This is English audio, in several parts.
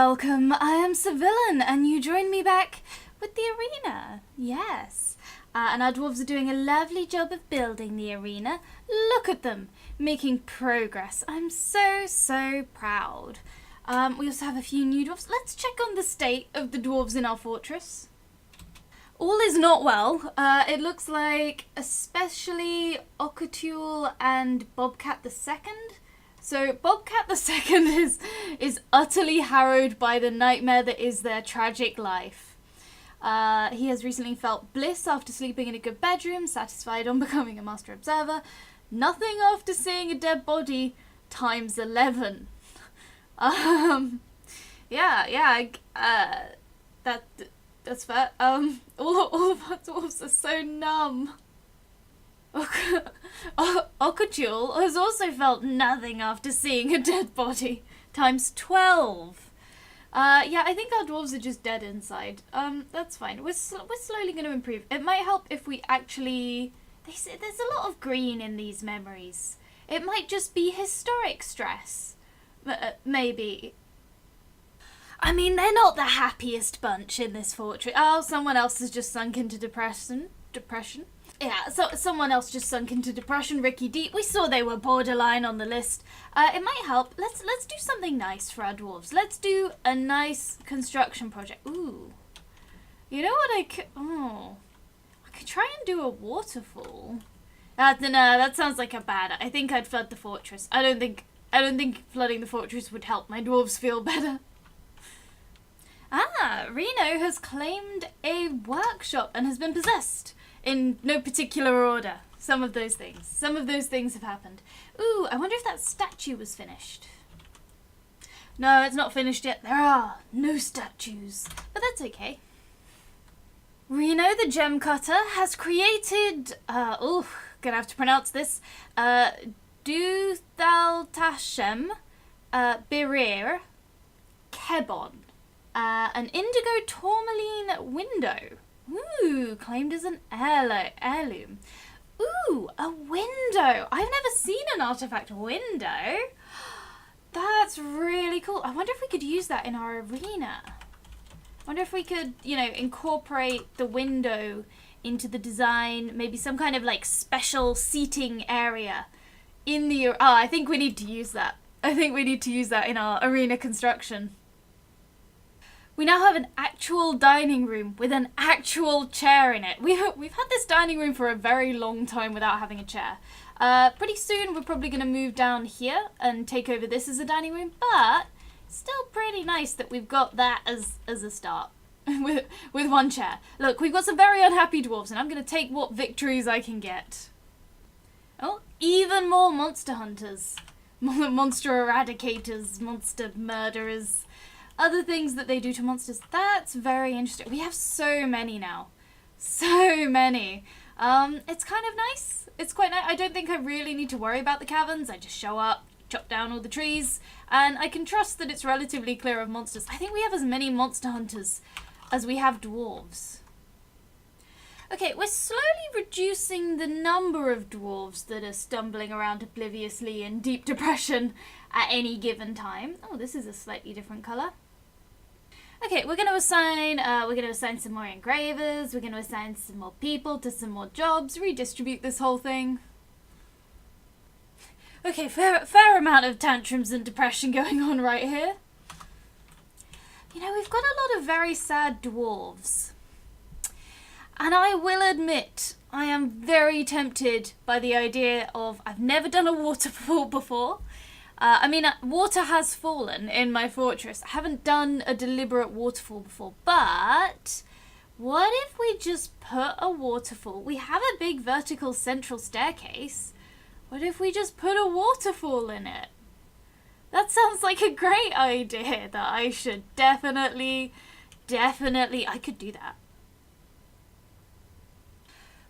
welcome. I am Civilian, and you join me back with the arena. Yes. And our dwarves are doing a lovely job of building the arena. Look at them, making progress. I'm so proud. We also have a few new dwarves. Let's check on the state of the dwarves in our fortress. All is not well. It looks like especially Okatul and Bobcat the Second. So Bobcat the Second is utterly harrowed by the nightmare that is their tragic life. He has recently felt bliss after sleeping in a good bedroom, satisfied on becoming a master observer. Nothing after seeing a dead body times 11. That's fair. All of our dwarves are so numb. Okatul has also felt nothing after seeing a dead body times 12. I think our dwarves are just dead inside. That's fine. We're slowly going to improve. It might help if we actually... They say there's a lot of green in these memories. It might just be historic stress. Maybe. I mean, they're not the happiest bunch in this fortress. Oh, someone else has just sunk into depression. Yeah, so someone else just sunk into depression. Ricky Deep. We saw they were borderline on the list. It might help. Let's do something nice for our dwarves. Let's do a nice construction project. Ooh. You know what I could try and do a waterfall. No, that sounds like a bad. I think I'd flood the fortress. I don't think flooding the fortress would help my dwarves feel better. Reno has claimed a workshop and has been possessed. In no particular order. Some of those things have happened. Ooh, I wonder if that statue was finished. No, it's not finished yet. There are no statues. But that's okay. Reno the gem cutter has created... gonna have to pronounce this. Duthaltashem Birir Kebon. An indigo tourmaline window. Ooh, claimed as an heirloom. Ooh, a window. I've never seen an artifact window. That's really cool. I wonder if we could use that in our arena. I wonder if we could, incorporate the window into the design. Maybe some kind of like special seating area in the... Oh, I think we need to use that. I think we need to use that in our arena construction. We now have an actual dining room with an actual chair in it. We've had this dining room for a very long time without having a chair. Pretty soon we're probably going to move down here and take over this as a dining room, but still pretty nice that we've got that as a start with one chair. Look, we've got some very unhappy dwarves and I'm going to take what victories I can get. Oh, even more monster hunters, monster eradicators, monster murderers. Other things that they do to monsters. That's very interesting. We have so many now. So many. It's kind of nice. It's quite nice. I don't think I really need to worry about the caverns. I just show up, chop down all the trees, and I can trust that it's relatively clear of monsters. I think we have as many monster hunters as we have dwarves. Okay, we're slowly reducing the number of dwarves that are stumbling around obliviously in deep depression at any given time. Oh, this is a slightly different colour. Okay, we're going to assign some more engravers, we're going to assign some more people to some more jobs, redistribute this whole thing. Okay, fair amount of tantrums and depression going on right here. We've got a lot of very sad dwarves. And I will admit, I am very tempted by the idea of, I've never done a waterfall before. Water has fallen in my fortress. I haven't done a deliberate waterfall before, but what if we just put a waterfall? We have a big vertical central staircase. What if we just put a waterfall in it? That sounds like a great idea that I should definitely, I could do that.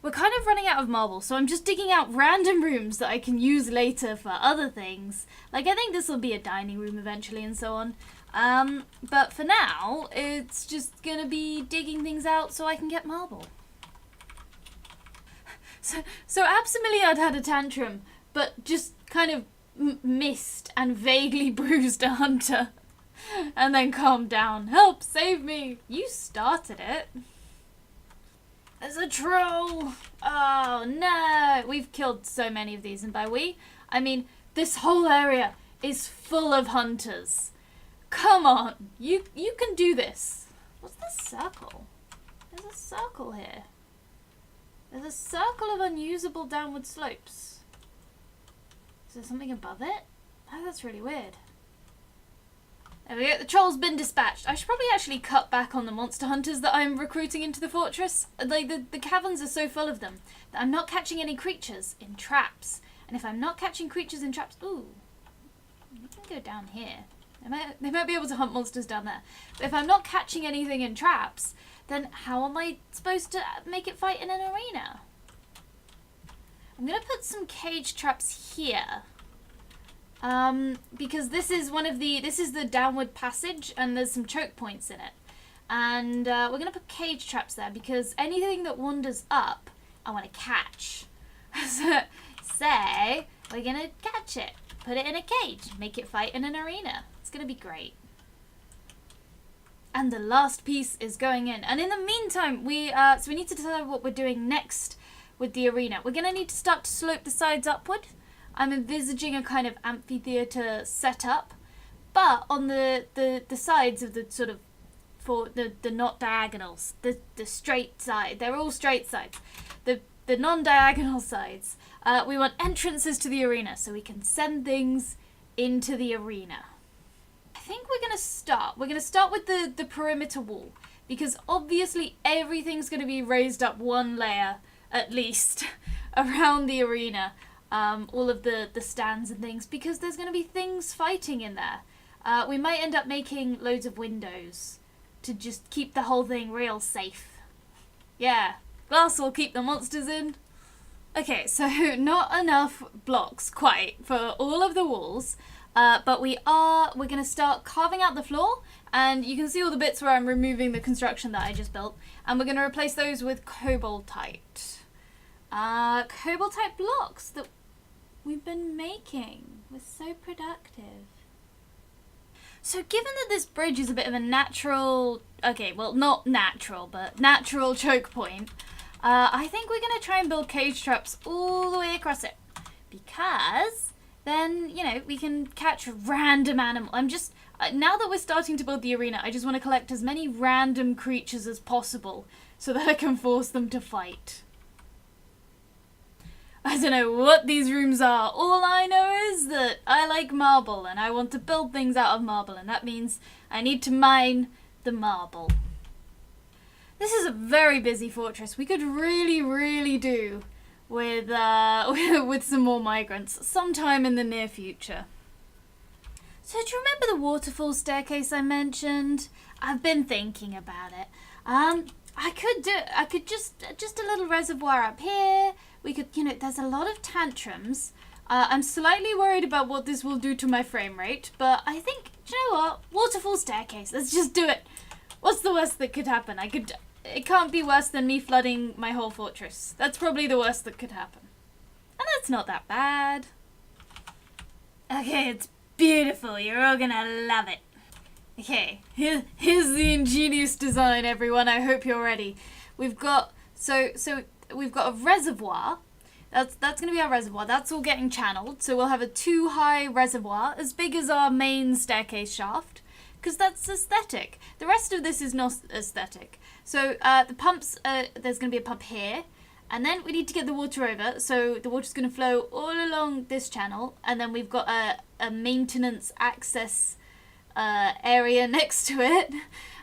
We're kind of running out of marble, so I'm just digging out random rooms that I can use later for other things. Like, I think this will be a dining room eventually and so on. But for now, it's just gonna be digging things out so I can get marble. So Absamiliad had a tantrum, but just kind of missed and vaguely bruised a hunter. and then calm down. Help, save me. You started it. There's a troll. Oh no. We've killed so many of these, and by we, I mean this whole area is full of hunters. Come on. You can do this. What's this circle? There's a circle here. There's a circle of unusable downward slopes. Is there something above it? Oh, that's really weird. There we go. The troll's been dispatched. I should probably actually cut back on the monster hunters that I'm recruiting into the fortress. Like, the caverns are so full of them that I'm not catching any creatures in traps. And if I'm not catching creatures in traps... Ooh. You can go down here. They might be able to hunt monsters down there. But if I'm not catching anything in traps, then how am I supposed to make it fight in an arena? I'm going to put some cage traps here. Because this is the downward passage, and there's some choke points in it. And we're going to put cage traps there, because anything that wanders up, I want to catch. So, we're going to catch it. Put it in a cage. Make it fight in an arena. It's going to be great. And the last piece is going in. And in the meantime, we need to decide what we're doing next with the arena. We're going to need to start to slope the sides upward. I'm envisaging a kind of amphitheater setup, but on the sides of the sort of, for the not diagonals, the straight side, they're all straight sides. The non-diagonal sides, we want entrances to the arena so we can send things into the arena. I think we're going to start with the perimeter wall, because obviously everything's going to be raised up one layer at least around the arena. All of the stands and things, because there's going to be things fighting in there. We might end up making loads of windows to just keep the whole thing real safe. Yeah, glass will keep the monsters in. Okay, so not enough blocks quite for all of the walls, but we're going to start carving out the floor, and you can see all the bits where I'm removing the construction that I just built, and we're going to replace those with cobaltite. Cobaltite blocks that we've been making. We're so productive. So given that this bridge is a bit of a natural, okay, well not natural, but natural choke point, I think we're going to try and build cage traps all the way across it. Because then, you know, we can catch random animals. I'm just, now that we're starting to build the arena, I just want to collect as many random creatures as possible so that I can force them to fight. I don't know what these rooms are. All I know is that I like marble and I want to build things out of marble, and that means I need to mine the marble. This is a very busy fortress. We could really do with with some more migrants sometime in the near future. So do you remember the waterfall staircase I mentioned? I've been thinking about it. I could just a little reservoir up here. We could, you know, there's a lot of tantrums. I'm slightly worried about what this will do to my frame rate, but I think, do you know what? Waterfall staircase, let's just do it. What's the worst that could happen? It can't be worse than me flooding my whole fortress. That's probably the worst that could happen. And that's not that bad. Okay, it's beautiful. You're all gonna love it. Okay, here's the ingenious design, everyone. I hope you're ready. We've got, so we've got a reservoir. That's going to be our reservoir. That's all getting channeled. So we'll have a 2-high reservoir, as big as our main staircase shaft, because that's aesthetic. The rest of this is not aesthetic. So the pumps, there's going to be a pump here, and then we need to get the water over. So the water's going to flow all along this channel, and then we've got a maintenance access area next to it,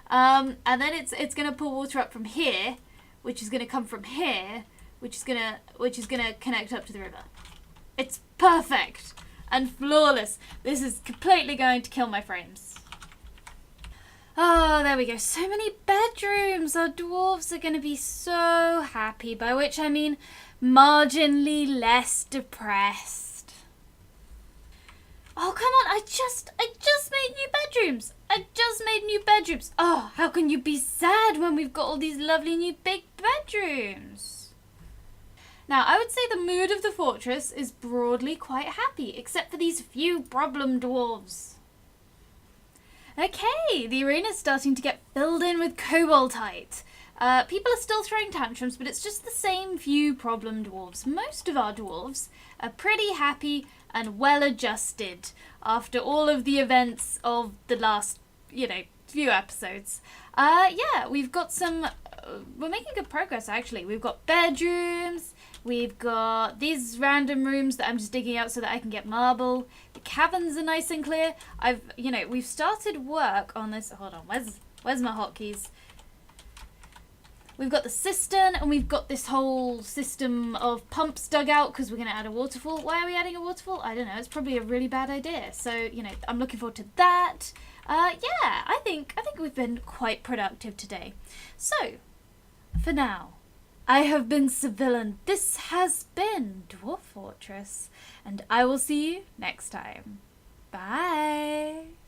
and then it's going to pull water up from here, which is going to come from here, which is gonna connect up to the river. It's perfect and flawless. This is completely going to kill my frames. Oh, there we go. So many bedrooms. Our dwarves are going to be so happy, by which I mean marginally less depressed. Oh, come on. I just made new bedrooms. I just made new bedrooms. Oh, how can you be sad when we've got all these lovely new big bedrooms? Now, I would say the mood of the fortress is broadly quite happy, except for these few problem dwarves. Okay, the arena's starting to get filled in with koboldite. People are still throwing tantrums, but it's just the same few problem dwarves. Most of our dwarves are pretty happy and well adjusted after all of the events of the last, few episodes. Yeah, we've got some... we're making good progress, actually. We've got bedrooms. We've got these random rooms that I'm just digging out so that I can get marble. The caverns are nice and clear. We've started work on this. Hold on, where's my hotkeys? We've got the cistern, and we've got this whole system of pumps dug out because we're going to add a waterfall. Why are we adding a waterfall? I don't know. It's probably a really bad idea. So, I'm looking forward to that. Yeah, I think we've been quite productive today. So, for now, I have been Sibylla. This has been Dwarf Fortress, and I will see you next time. Bye!